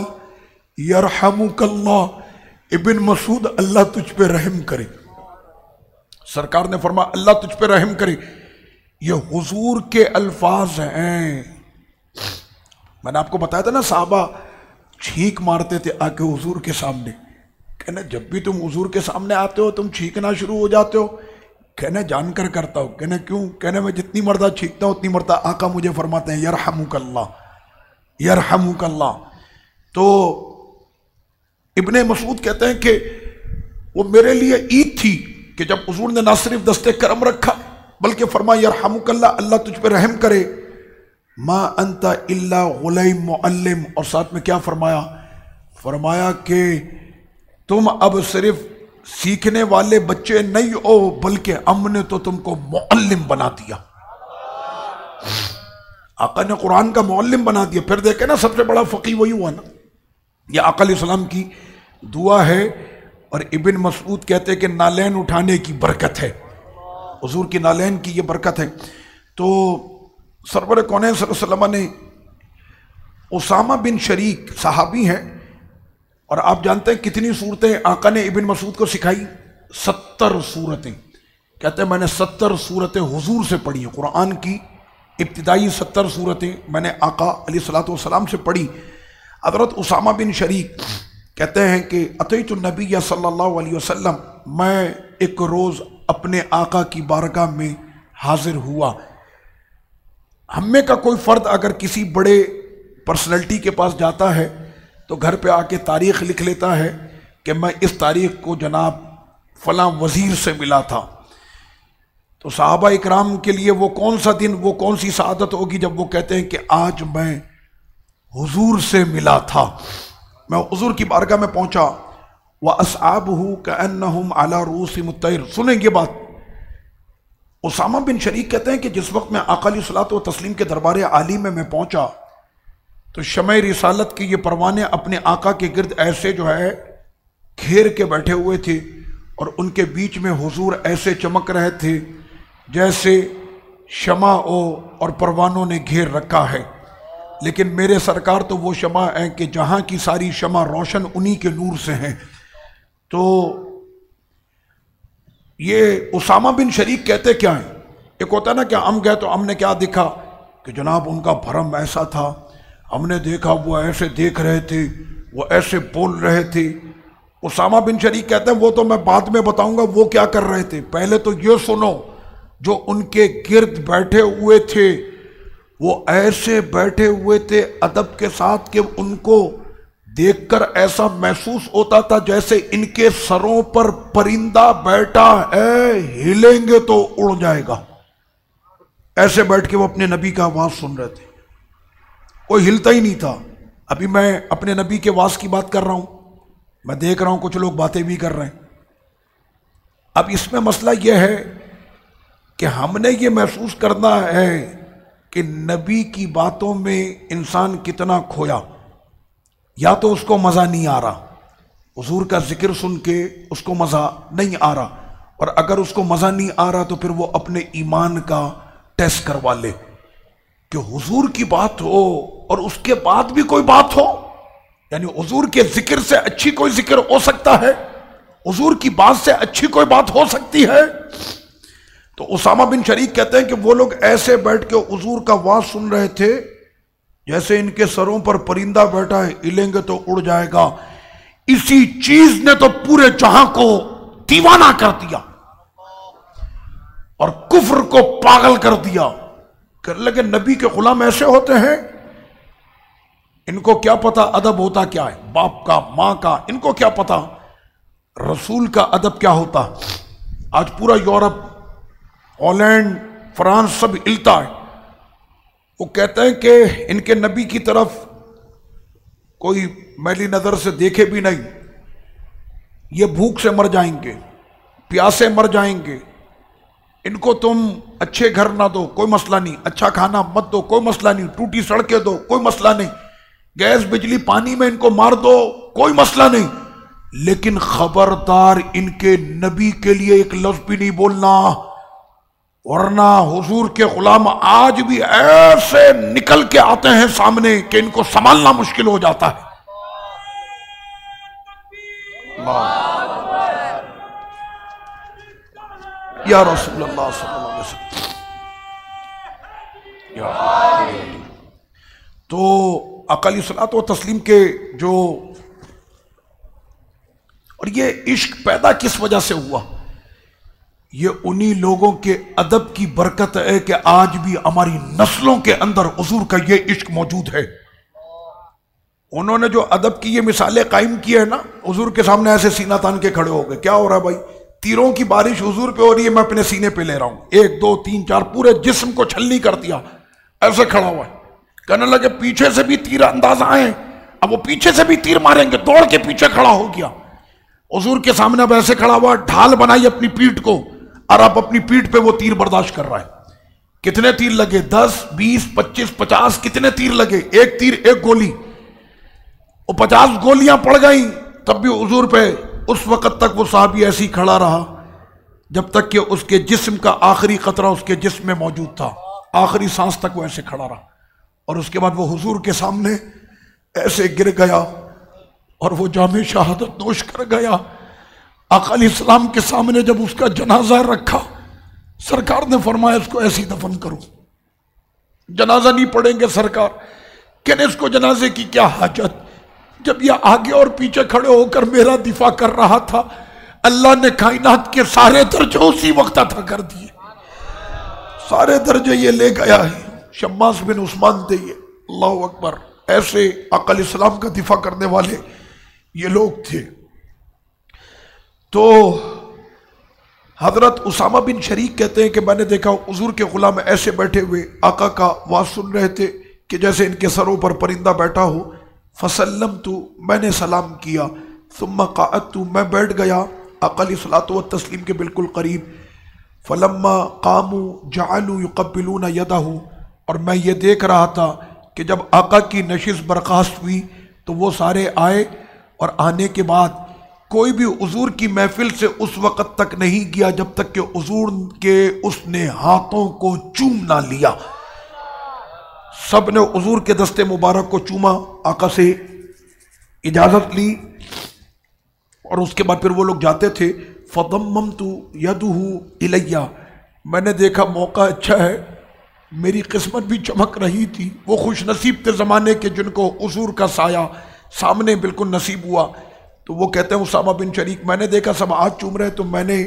یرحمک اللہ, ابن مسعود اللہ تجھ پہ رحم کرے. سرکار نے فرمایا اللہ تجھ پہ رحم کرے. یہ حضور کے الفاظ ہیں. میں نے آپ کو بتایا تھا نا صحابہ چھینک مارتے تھے آ کے حضور کے سامنے. کہنا جب بھی تم حضور کے سامنے آتے ہو تم چھینکنا شروع ہو جاتے ہو. کہنا جان کر کرتا ہو. کہنا کیوں؟ کہنا میں جتنی مرتبہ چھینکتا ہوں اتنی مرتبہ آقا مجھے فرماتے ہیں یرحمک اللہ, یرحمک اللہ. تو ابن مسعود کہتے ہیں کہ وہ میرے لیے عید تھی کہ جب حضور نے نہ صرف دستے کرم رکھا بلکہ فرمایا یرحمک اللہ، اللہ تجھ پہ رحم کرے، ما انت الا غلیم معلم، اور ساتھ میں کیا فرمایا؟ فرمایا کہ تم اب صرف سیکھنے والے بچے نہیں ہو بلکہ ہم نے تو تم کو معلم بنا دیا۔ آقا نے قرآن کا معلم بنا دیا۔ پھر دیکھیں نا، سب سے بڑا فقیہ وہی ہوا نا۔ یہ آقا علیہ السلام کی دعا ہے، اور ابن مسعود کہتے کہ نالین اٹھانے کی برکت ہے، حضور کی نالین کی یہ برکت ہے۔ تو سرور کونین صلی اللہ علیہ وسلم نے اسامہ بن شریک صحابی ہیں، اور آپ جانتے ہیں کتنی صورتیں آقا نے ابن مسعود کو سکھائی؟ 70 صورتیں۔ کہتے ہیں میں نے 70 صورتیں حضور سے پڑھی ہیں، قرآن کی ابتدائی 70 صورتیں میں نے آقا علیہ الصلوۃ والسلام سے پڑھی۔ حضرت اسامہ بن شریک کہتے ہیں کہ اتیت النبی صلی اللہ علیہ وسلم، میں ایک روز اپنے آقا کی بارگاہ میں حاضر ہوا۔ ہم میں کا کوئی فرد اگر کسی بڑے پرسنالٹی کے پاس جاتا ہے تو گھر پہ آ کے تاریخ لکھ لیتا ہے کہ میں اس تاریخ کو جناب فلاں وزیر سے ملا تھا۔ تو صحابہ اکرام کے لیے وہ کون سا دن، وہ کون سی سعادت ہوگی جب وہ کہتے ہیں کہ آج میں حضور سے ملا تھا، میں حضور کی بارگاہ میں پہنچا۔ وَأَصْحَابُهُ كَأَنَّهُمْ عَلَى رُؤُوسِ الطَّيْرِ۔ سنیں یہ بات، اسامہ بن شریک کہتے ہیں کہ جس وقت میں آقا علیہ الصلوۃ والتسلیم کے دربار عالی میں پہنچا تو شمع رسالت کے یہ پروانے اپنے آقا کے گرد ایسے جو ہے گھیر کے بیٹھے ہوئے تھے، اور ان کے بیچ میں حضور ایسے چمک رہے تھے جیسے شمع اور پروانوں نے گھیر رکھا ہے۔ لیکن میرے سرکار تو وہ شمع ہیں کہ جہاں کی ساری شمع روشن انہی کے نور سے ہیں۔ تو یہ اسامہ بن شریک کہتے کیا ہیں؟ ایک ہوتا ہے نا کہ ہم گئے تو ہم نے کیا دیکھا کہ جناب ان کا بھرم ایسا تھا، ہم نے دیکھا وہ ایسے دیکھ رہے تھے، وہ ایسے بول رہے تھے۔ اسامہ بن شریک کہتے ہیں وہ تو میں بعد میں بتاؤں گا وہ کیا کر رہے تھے، پہلے تو یہ سنو جو ان کے گرد بیٹھے ہوئے تھے وہ ایسے بیٹھے ہوئے تھے ادب کے ساتھ کہ ان کو دیکھ کر ایسا محسوس ہوتا تھا جیسے ان کے سروں پر پرندہ بیٹھا ہے، ہلیں گے تو اڑ جائے گا۔ ایسے بیٹھ کے وہ اپنے نبی کا آواز سن رہے تھے، کوئی ہلتا ہی نہیں تھا۔ ابھی میں اپنے نبی کے آواز کی بات کر رہا ہوں، میں دیکھ رہا ہوں کچھ لوگ باتیں بھی کر رہے ہیں۔ اب اس میں مسئلہ یہ ہے کہ ہم نے یہ محسوس کرنا ہے کہ نبی کی باتوں میں انسان کتنا کھویا، یا تو اس کو مزہ نہیں آ رہا، حضور کا ذکر سن کے اس کو مزہ نہیں آ رہا، اور اگر اس کو مزہ نہیں آ رہا تو پھر وہ اپنے ایمان کا ٹیسٹ کروا لے کہ حضور کی بات ہو اور اس کے بعد بھی کوئی بات ہو، یعنی حضور کے ذکر سے اچھی کوئی ذکر ہو سکتا ہے، حضور کی بات سے اچھی کوئی بات ہو سکتی ہے۔ تو اسامہ بن شریک کہتے ہیں کہ وہ لوگ ایسے بیٹھ کے حضور کا واز سن رہے تھے جیسے ان کے سروں پر پرندہ بیٹھا ہے، ہلیں گے تو اڑ جائے گا۔ اسی چیز نے تو پورے جہاں کو دیوانہ کر دیا اور کفر کو پاگل کر دیا۔ کہنے لگے نبی کے غلام ایسے ہوتے ہیں، ان کو کیا پتا ادب ہوتا کیا ہے، باپ کا ماں کا، ان کو کیا پتا رسول کا ادب کیا ہوتا۔ آج پورا یورپ، ہالینڈ، فرانس سب ہلتا ہے، وہ کہتے ہیں کہ ان کے نبی کی طرف کوئی میلی نظر سے دیکھے بھی نہیں، یہ بھوک سے مر جائیں گے، پیاسے مر جائیں گے، ان کو تم اچھے گھر نہ دو کوئی مسئلہ نہیں، اچھا کھانا مت دو کوئی مسئلہ نہیں، ٹوٹی سڑکیں دو کوئی مسئلہ نہیں، گیس بجلی پانی میں ان کو مار دو کوئی مسئلہ نہیں، لیکن خبردار ان کے نبی کے لیے ایک لفظ بھی نہیں بولنا، ورنہ حضور کے غلام آج بھی ایسے نکل کے آتے ہیں سامنے کہ ان کو سنبھالنا مشکل ہو جاتا ہے۔ یا رسول اللہ صلی اللہ علیہ وسلم۔ تو آقا علیہ الصلوۃ والتسلیم کے جو، اور یہ عشق پیدا کس وجہ سے ہوا؟ یہ انہی لوگوں کے ادب کی برکت ہے کہ آج بھی ہماری نسلوں کے اندر حضور کا یہ عشق موجود ہے۔ انہوں نے جو ادب کی یہ مثالیں قائم کی ہے نا، حضور کے سامنے ایسے سینہ تان کے کھڑے ہو گئے، کیا ہو رہا ہے بھائی؟ تیروں کی بارش حضور پہ ہو رہی ہے، میں اپنے سینے پہ لے رہا ہوں، 1 2 3 4 پورے جسم کو چھلنی کر دیا، ایسے کھڑا ہوا ہے، کہنے لگے پیچھے سے بھی تیر انداز آئے، اب وہ پیچھے سے بھی تیر ماریں گے، دوڑ کے پیچھے کھڑا ہو گیا حضور کے سامنے، اب ایسے کھڑا ہوا، ڈھال بنائی اپنی پیٹھ کو، اور اب اپنی پیٹھ پہ وہ تیر برداشت کر رہا ہے۔ کتنے تیر لگے؟ 10 20 25 50 کتنے تیر لگے؟ ایک تیر ایک گولی، وہ 50 گولیاں پڑ گئیں، تب بھی حضور پہ اس وقت تک وہ صحابی ایسے ہی کھڑا رہا جب تک کہ اس کے جسم کا آخری قطرہ اس کے جسم میں موجود تھا، آخری سانس تک وہ ایسے کھڑا رہا، اور اس کے بعد وہ حضور کے سامنے ایسے گر گیا اور وہ جام شہادت نوش کر گیا۔ آقا علیہ السلام کے سامنے جب اس کا جنازہ رکھا، سرکار نے فرمایا اس کو ایسی دفن کرو، جنازہ نہیں پڑھیں گے سرکار، کہ اس کو جنازے کی کیا حاجت، جب یہ آگے اور پیچھے کھڑے ہو کر میرا دفاع کر رہا تھا، اللہ نے کائنات کے سارے درجے اسی وقت عطا کر دیے، سارے درجے یہ لے گیا ہے۔ شماس بن عثمان تھے یہ، اللہ اکبر، ایسے آقا علیہ السلام کا دفاع کرنے والے یہ لوگ تھے۔ تو حضرت اسامہ بن شریک کہتے ہیں کہ میں نے دیکھا حضور کے غلام ایسے بیٹھے ہوئے آقا کا واز سن رہے تھے کہ جیسے ان کے سروں پر پرندہ بیٹھا ہو، فسلمت، میں نے سلام کیا، ثم قعدت، میں بیٹھ گیا آقا علیہ الصلوۃ والتسلیم کے بالکل قریب، فلما قاموا جعلوا يقبلون يده، اور میں یہ دیکھ رہا تھا کہ جب آقا کی نشست برخاست ہوئی تو وہ سارے آئے، اور آنے کے بعد کوئی بھی حضور کی محفل سے اس وقت تک نہیں گیا جب تک کہ حضور کے اس نے ہاتھوں کو چوم نہ لیا، سب نے حضور کے دستے مبارک کو چوما، آقا سے اجازت لی، اور اس کے بعد پھر وہ لوگ جاتے تھے۔ فضممت یدہ الیہ، میں نے دیکھا موقع اچھا ہے، میری قسمت بھی چمک رہی تھی، وہ خوش نصیب تھے زمانے کے جن کو حضور کا سایہ سامنے بالکل نصیب ہوا۔ تو وہ کہتے ہیں اسامہ بن شریک، میں نے دیکھا سب ہاتھ چوم رہے تو میں نے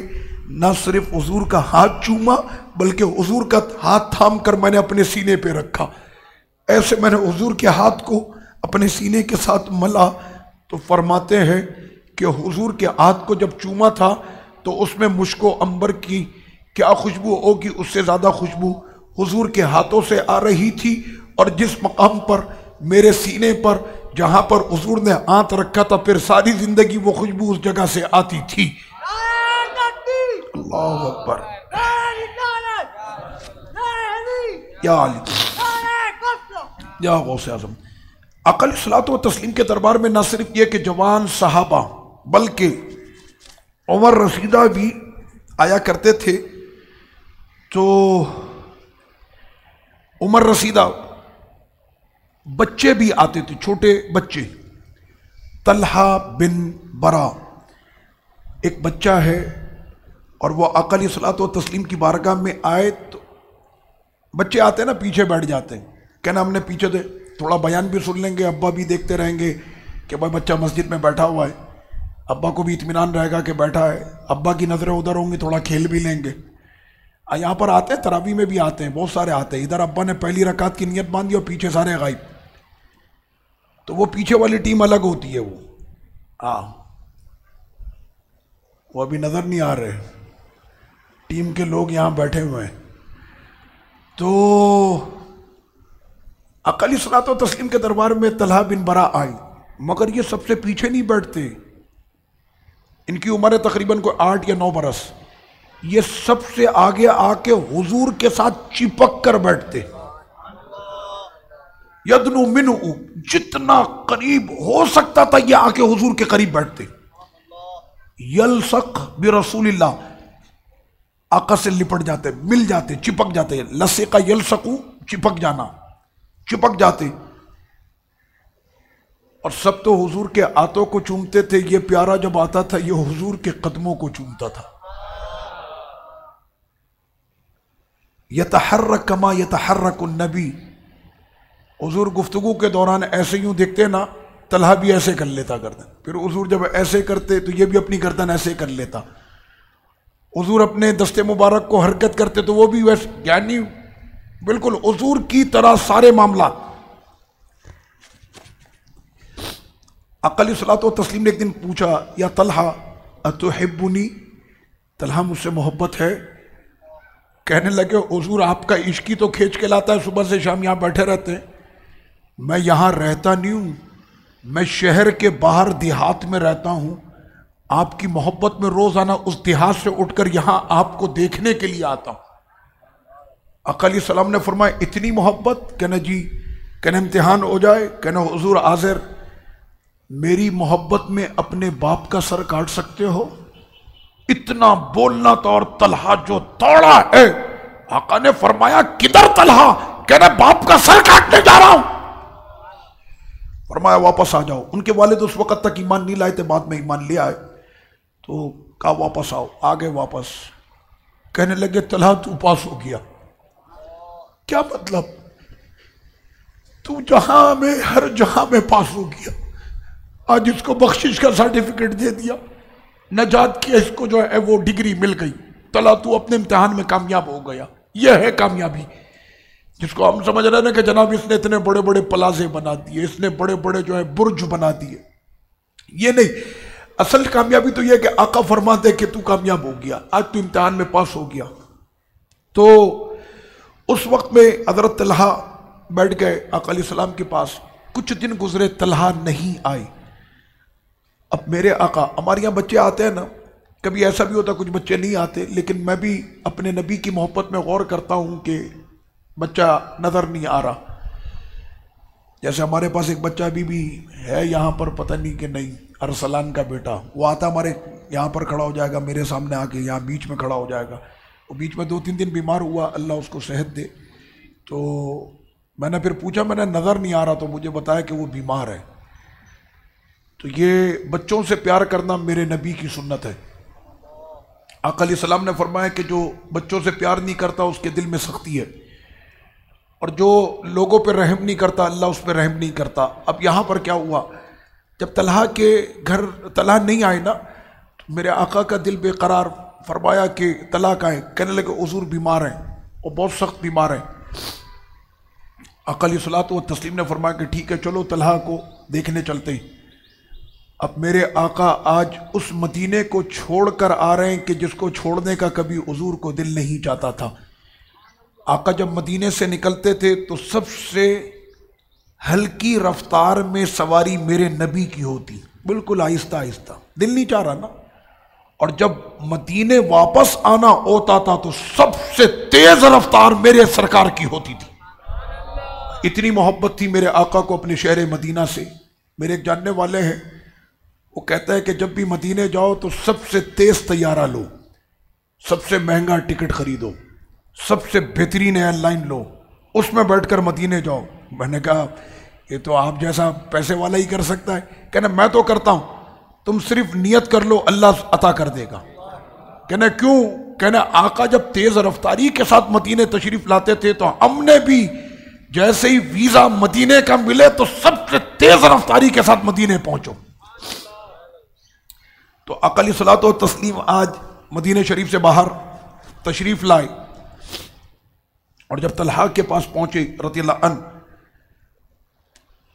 نہ صرف حضور کا ہاتھ چوما بلکہ حضور کا ہاتھ تھام کر میں نے اپنے سینے پہ رکھا، ایسے میں نے حضور کے ہاتھ کو اپنے سینے کے ساتھ ملا۔ تو فرماتے ہیں کہ حضور کے ہاتھ کو جب چوما تھا تو اس میں مشک و عنبر کی کیا خوشبو ہوگی، اس سے زیادہ خوشبو حضور کے ہاتھوں سے آ رہی تھی، اور جس مقام پر میرے سینے پر جہاں پر حضور نے ہاتھ رکھا تھا پھر ساری زندگی وہ خوشبو اس جگہ سے آتی تھی۔ اللہ اکبر، یا علی، یا غوث اعظم۔ آقا علیہ الصلوۃ والتسلیم کے دربار میں نہ صرف یہ کہ جوان صحابہ بلکہ عمر رسیدہ بھی آیا کرتے تھے۔ تو عمر رسیدہ بچے بھی آتے تھے، چھوٹے بچے۔ طلحہ بن برا ایک بچہ ہے، اور وہ آقا علیہ الصلوۃ والتسلیم کی بارگاہ میں آئے تو بچے آتے ہیں نا پیچھے بیٹھ جاتے ہیں، کہنا ہم نے پیچھے دے تھوڑا بیان بھی سن لیں گے، ابا بھی دیکھتے رہیں گے کہ بھائی بچہ مسجد میں بیٹھا ہوا ہے، ابا کو بھی اطمینان رہے گا کہ بیٹھا ہے، ابا کی نظریں ادھر ہوں گی، تھوڑا کھیل بھی لیں گے۔ یہاں پر آتے ہیں، تراویح میں بھی آتے ہیں، بہت سارے آتے ہیں، ادھر ابا نے پہلی رکعت کی نیت باندھی اور پیچھے سارے غائب، تو وہ پیچھے والی ٹیم الگ ہوتی ہے، وہ ابھی نظر نہیں آ رہے، ٹیم کے لوگ یہاں بیٹھے ہوئے ہیں۔ تو آقا علیہ الصلوۃ والتسلیم کے دربار میں طلحہ بن برا آئی، مگر یہ سب سے پیچھے نہیں بیٹھتے، ان کی عمر تقریباً کوئی 8 یا 9 برس، یہ سب سے آگے آ کے حضور کے ساتھ چپک کر بیٹھتے، یدنو منہ، جتنا قریب ہو سکتا تھا یہ آ کے حضور کے قریب بیٹھتے۔ یلصق برسول اللہ، آقا سے لپٹ جاتے، مل جاتے، چپک جاتے، لصق یلصقو، چپک جانا، چپک جاتے، اور سب تو حضور کے ہاتھوں کو چومتے تھے، یہ پیارا جب آتا تھا یہ حضور کے قدموں کو چومتا تھا۔ یتحرک کما یتحرک النبی، حضور گفتگو کے دوران ایسے یوں دیکھتے نا، طلحہ بھی ایسے کر لیتا گردن، پھر حضور جب ایسے کرتے تو یہ بھی اپنی گردن ایسے کر لیتا، حضور اپنے دستے مبارک کو حرکت کرتے تو وہ بھی ویسے، یعنی بالکل حضور کی طرح سارے معاملات۔ آقا علیہ الصلوۃ والتسلیم نے ایک دن پوچھا یا طلحہ اتحبنی، طلحہ مجھ سے محبت ہے؟ کہنے لگے حضور آپ کا عشق ہی تو کھینچ کے لاتا ہے، صبح سے شام یہاں بیٹھے رہتے ہیں، میں یہاں رہتا نہیں ہوں، میں شہر کے باہر دیہات میں رہتا ہوں، آپ کی محبت میں روزانہ اس دیہات سے اٹھ کر یہاں آپ کو دیکھنے کے لیے آتا ہوں۔ آقا علیہ السلام نے فرمایا اتنی محبت؟ کہنا جی، کہنا امتحان ہو جائے؟ کہنا حضور حاضر، میری محبت میں اپنے باپ کا سر کاٹ سکتے ہو؟ اتنا بولنا تھا اور طلحہ جو دوڑا ہے، آقا نے فرمایا کدھر طلحہ؟ کہنا باپ کا سر کاٹنے جا رہا ہوں۔ فرمایا واپس آ جاؤ۔ ان کے والد اس وقت تک ایمان نہیں لائے تھے، بعد میں ایمان لے آئے، تو کہا واپس آؤ، آگے واپس۔ کہنے لگے طلحہ تو پاس ہو گیا۔ کیا مطلب؟ تو جہاں میں ہر جہاں میں پاس ہو گیا، آج اس کو بخشش کا سرٹیفکیٹ دے دیا، نجات کی اس کو جو ہے وہ ڈگری مل گئی، طلحہ تو اپنے امتحان میں کامیاب ہو گیا۔ یہ ہے کامیابی، جس کو ہم سمجھ رہے ہیں کہ جناب اس نے اتنے بڑے بڑے پلازے بنا دیے، اس نے بڑے بڑے جو ہے برج بنا دیے، یہ نہیں۔ اصل کامیابی تو یہ کہ آقا فرماتے کہ تو کامیاب ہو گیا، آج تو امتحان میں پاس ہو گیا۔ تو اس وقت میں حضرت طلحہ بیٹھ گئے آقا علیہ السلام کے پاس۔ کچھ دن گزرے، طلحہ نہیں آئے۔ اب میرے آقا، ہمارے یہاں بچے آتے ہیں نا، کبھی ایسا بھی ہوتا کچھ بچے نہیں آتے، لیکن میں بھی اپنے نبی کی محبت میں غور کرتا ہوں کہ بچہ نظر نہیں آ رہا۔ جیسے ہمارے پاس ایک بچہ ابھی بھی ہے یہاں پر، پتہ نہیں کہ نہیں، ارسلان کا بیٹا، وہ آتا ہمارے یہاں پر کھڑا ہو جائے گا، میرے سامنے آ کے یہاں بیچ میں کھڑا ہو جائے گا۔ وہ بیچ میں 2-3 دن بیمار ہوا، اللہ اس کو صحت دے۔ تو میں نے پھر پوچھا، میں نے نظر نہیں آ رہا، تو مجھے بتایا کہ وہ بیمار ہے۔ تو یہ بچوں سے پیار کرنا میرے نبی کی سنت ہے۔ آقا علیہ السلام نے فرمایا کہ جو بچوں سے پیار نہیں کرتا اس کے دل میں سختی ہے، اور جو لوگوں پہ رحم نہیں کرتا اللہ اس پہ رحم نہیں کرتا۔ اب یہاں پر کیا ہوا، جب طلحہ کے گھر طلحہ نہیں آئے نا، تو میرے آقا کا دل بے قرار۔ فرمایا کہ طلحہ کا ہے؟ کہنے لگے حضور بیمار ہیں، وہ بہت سخت بیمار ہیں۔ آقا علیہ الصلوۃ والتسلیم نے فرمایا کہ ٹھیک ہے چلو طلحہ کو دیکھنے چلتے ہیں۔ اب میرے آقا آج اس مدینے کو چھوڑ کر آ رہے ہیں کہ جس کو چھوڑنے کا کبھی حضور کو دل نہیں چاہتا تھا۔ آقا جب مدینے سے نکلتے تھے تو سب سے ہلکی رفتار میں سواری میرے نبی کی ہوتی، بالکل آہستہ آہستہ، دل نہیں چاہ رہا نا۔ اور جب مدینے واپس آنا ہوتا تھا تو سب سے تیز رفتار میرے سرکار کی ہوتی تھی۔ اتنی محبت تھی میرے آقا کو اپنے شہر مدینہ سے۔ میرے ایک جاننے والے ہیں، وہ کہتا ہے کہ جب بھی مدینے جاؤ تو سب سے تیز طیارہ لو، سب سے مہنگا ٹکٹ خریدو، سب سے بہترین ایئر لائن لو، اس میں بیٹھ کر مدینے جاؤ۔ میں نے کہا یہ تو آپ جیسا پیسے والا ہی کر سکتا ہے۔ کہنا میں تو کرتا ہوں، تم صرف نیت کر لو اللہ عطا کر دے گا۔ کہنا کیوں؟ کہنا آقا جب تیز رفتاری کے ساتھ مدینے تشریف لاتے تھے تو ہم نے بھی جیسے ہی ویزا مدینے کا ملے تو سب سے تیز رفتاری کے ساتھ مدینے پہنچو۔ تو آقا علیہ الصلوۃ والتسلیم آج مدینہ شریف سے باہر تشریف لائے، اور جب طلحہ کے پاس پہنچے رضی اللہ عنہ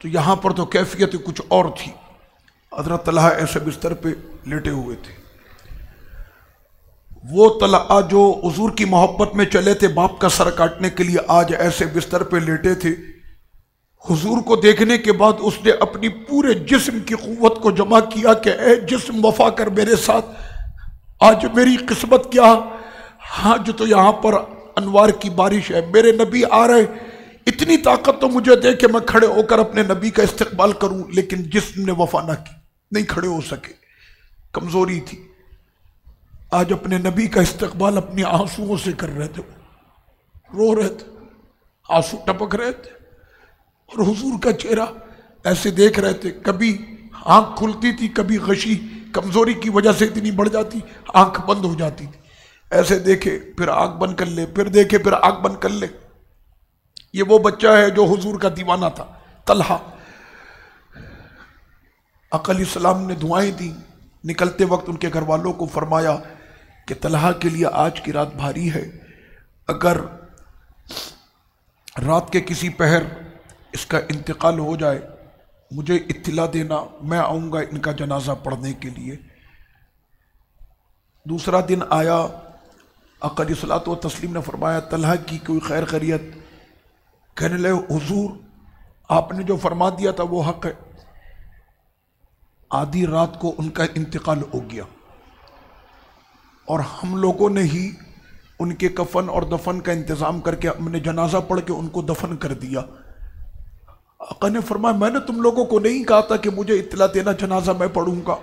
تو یہاں پر تو کیفیت کچھ اور تھی۔ حضرت طلحہ ایسے بستر پہ لیٹے ہوئے تھے، وہ طلحہ جو حضور کی محبت میں چلے تھے باپ کا سر کاٹنے کے لیے، آج ایسے بستر پہ لیٹے تھے۔ حضور کو دیکھنے کے بعد اس نے اپنی پورے جسم کی قوت کو جمع کیا کہ اے جسم وفا کر میرے ساتھ، آج میری قسمت کیا، آج تو یہاں پر انوار کی بارش ہے، میرے نبی آ رہے، اتنی طاقت تو مجھے دے کہ میں کھڑے ہو کر اپنے نبی کا استقبال کروں، لیکن جسم نے وفا نہ کی، نہیں کھڑے ہو سکے، کمزوری تھی۔ آج اپنے نبی کا استقبال اپنی آنسوؤں سے کر رہے تھے، رو رہے تھے، آنسو ٹپک رہے تھے، اور حضور کا چہرہ ایسے دیکھ رہے تھے۔ کبھی آنکھ کھلتی تھی، کبھی غشی کمزوری کی وجہ سے اتنی بڑھ جاتی، آنکھ بند ہو جاتی تھی، ایسے دیکھے پھر آنکھ بند کر لے، پھر دیکھے پھر آنکھ بند کر لے۔ یہ وہ بچہ ہے جو حضور کا دیوانہ تھا، طلحہ۔ آقا علیہ السلام نے دعائیں دی، نکلتے وقت ان کے گھر والوں کو فرمایا کہ طلحہ کے لیے آج کی رات بھاری ہے، اگر رات کے کسی پہر اس کا انتقال ہو جائے مجھے اطلاع دینا، میں آؤں گا ان کا جنازہ پڑھنے کے لیے۔ دوسرا دن آیا، آقا علیہ الصلوۃ والتسلیم نے فرمایا طلحہ کی کوئی خیر خیریت؟ کہنے لگے حضور آپ نے جو فرما دیا تھا وہ حق ہے۔ آدھی رات کو ان کا انتقال ہو گیا اور ہم لوگوں نے ہی ان کے کفن اور دفن کا انتظام کر کے ہم نے جنازہ پڑھ کے ان کو دفن کر دیا۔ آقا نے فرمایا میں نے تم لوگوں کو نہیں کہا تھا کہ مجھے اطلاع دینا جنازہ میں پڑھوں گا؟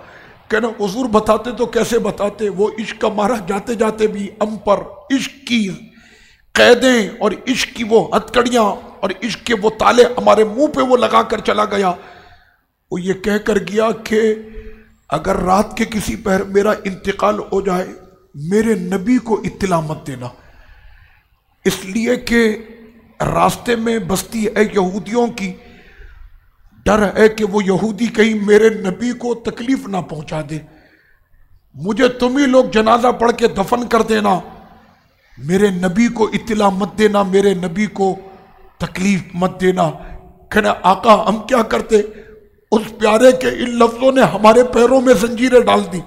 کہنا حضور بتاتے تو کیسے بتاتے، وہ عشق کا مارا جاتے جاتے بھی ہم پر عشق کی قیدیں اور عشق کی وہ ہتھکڑیاں اور عشق کے وہ تالے ہمارے منہ پہ وہ لگا کر چلا گیا۔ وہ یہ کہہ کر گیا کہ اگر رات کے کسی پہر میرا انتقال ہو جائے میرے نبی کو اطلاع مت دینا، اس لیے کہ راستے میں بستی ہے یہودیوں کی، ڈر ہے کہ وہ یہودی کہیں میرے نبی کو تکلیف نہ پہنچا دے، مجھے تم ہی لوگ جنازہ پڑھ کے دفن کر دینا، میرے نبی کو اطلاع مت دینا، میرے نبی کو تکلیف مت دینا۔ کہنا آقا ہم کیا کرتے، اس پیارے کے ان لفظوں نے ہمارے پیروں میں زنجیریں ڈال دی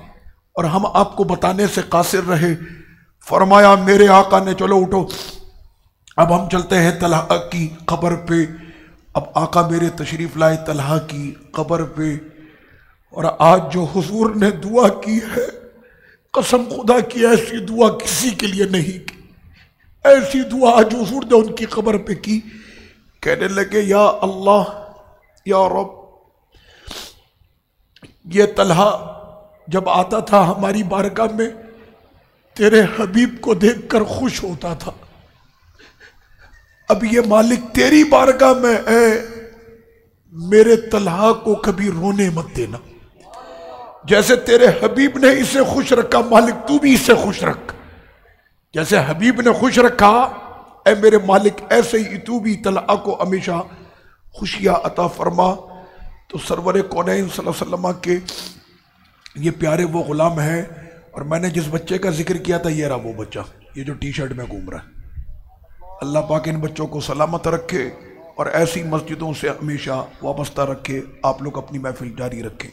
اور ہم آپ کو بتانے سے قاصر رہے۔ فرمایا میرے آقا نے چلو اٹھو اب ہم چلتے ہیں طلحہ کی قبر پہ۔ اب آقا میرے تشریف لائے طلحہ کی قبر پہ، اور آج جو حضور نے دعا کی ہے قسم خدا کی ایسی دعا کسی کے لیے نہیں کی، ایسی دعا آج حضور نے ان کی قبر پہ کی۔ کہنے لگے یا اللہ یا رب، یہ طلحہ جب آتا تھا ہماری بارگاہ میں تیرے حبیب کو دیکھ کر خوش ہوتا تھا، اب یہ مالک تیری بارگاہ میں ہے، میرے طلحہ کو کبھی رونے مت دینا، جیسے تیرے حبیب نے اسے خوش رکھا مالک تو بھی اسے خوش رکھ، جیسے حبیب نے خوش رکھا اے میرے مالک ایسے ہی تو بھی طلحہ کو ہمیشہ خوشیاں عطا فرما۔ تو سرور کونین صلی اللہ علیہ وسلم کے یہ پیارے وہ غلام ہیں، اور میں نے جس بچے کا ذکر کیا تھا یہ رہا وہ بچہ، یہ جو ٹی شرٹ میں گھوم رہا ہے۔ اللہ پاک ان بچوں کو سلامت رکھے اور ایسی مسجدوں سے ہمیشہ وابستہ رکھے، آپ لوگ اپنی محفل جاری رکھیں۔